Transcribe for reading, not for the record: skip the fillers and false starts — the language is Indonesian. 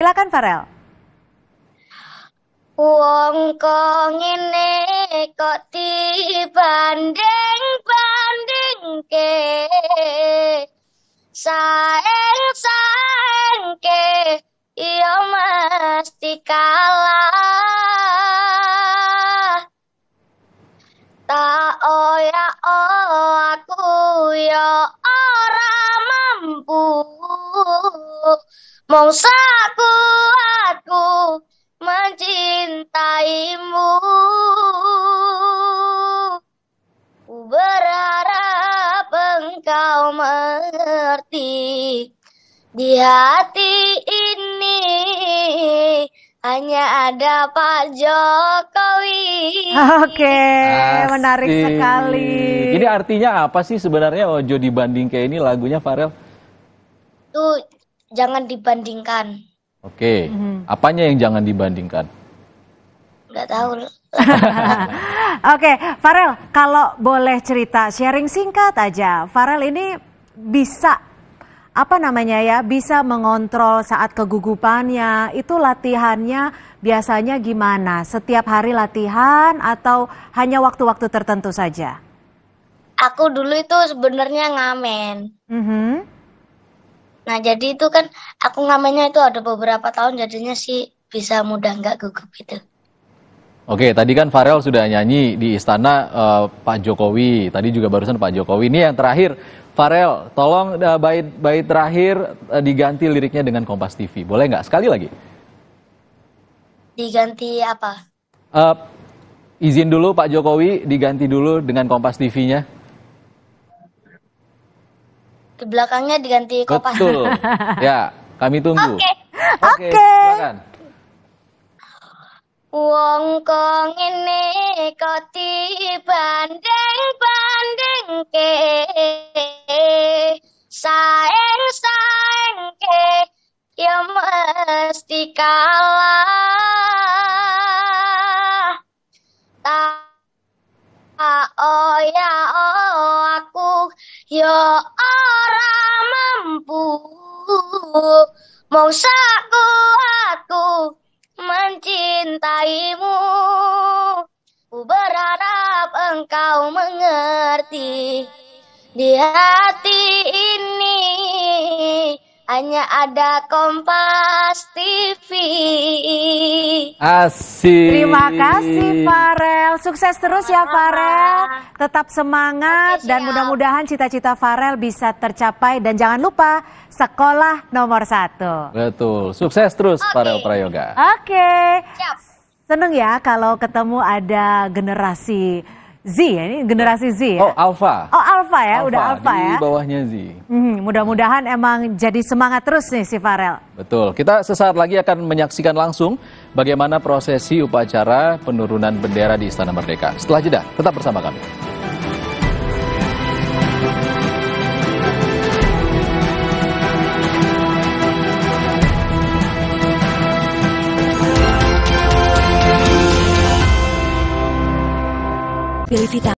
Silakan Farel. Wong kok ngene kok dibanding-bandingke, saeng-saengke iya mesti kalah. Tak oya aku ya ora mampu, mongsa aku mencintaimu. Ku berharap engkau mengerti, di hati ini hanya ada Pak Jokowi. Oke, menarik sekali. Ini artinya apa sih sebenarnya Ojo dibanding kayak ini lagunya Farel? Tuh, jangan dibandingkan. Oke, apanya yang jangan dibandingkan? Nggak tahu. Oke, Farel, kalau boleh cerita, sharing singkat aja. Farel ini bisa bisa mengontrol saat kegugupannya. Itu latihannya biasanya gimana? Setiap hari latihan atau hanya waktu-waktu tertentu saja? Aku dulu itu sebenarnya ngamen. Nah, jadi itu kan aku ngamennya itu ada beberapa tahun, jadinya sih bisa mudah nggak gugup gitu. Oke, tadi kan Farel sudah nyanyi di istana Pak Jokowi. Tadi juga barusan Pak Jokowi. Ini yang terakhir. Farel, tolong bait terakhir diganti liriknya dengan Kompas TV. Boleh nggak? Sekali lagi. Diganti apa? Izin dulu Pak Jokowi, diganti dulu dengan Kompas TV-nya. Di belakangnya diganti Kompas. Betul. Ya, kami tunggu. Oke. Silakan. Wong kok ngene kok dibanding-bandingke, saeng-saengke ya mesti kalah. Tak oya aku ya ora mampu, mongsa aku mencintaimu. Ku berharap engkau mengerti, di hati ini hanya ada Kompas TV. Asik. Terima kasih Farel. Sukses terus ya Farel. Tetap semangat dan mudah-mudahan cita-cita Farel bisa tercapai. Dan jangan lupa sekolah nomor 1. Betul. Sukses terus Farel Prayoga. Oke. Siap. Seneng ya kalau ketemu ada generasi Z ya, ini generasi Z ya? Oh, Alpha. Oh, Alpha ya, udah Alpha ya. Di bawahnya Z. Mudah-mudahan emang jadi semangat terus nih si Farel. Betul. Kita sesaat lagi akan menyaksikan langsung bagaimana prosesi upacara penurunan bendera di Istana Merdeka. Setelah jeda, tetap bersama kami.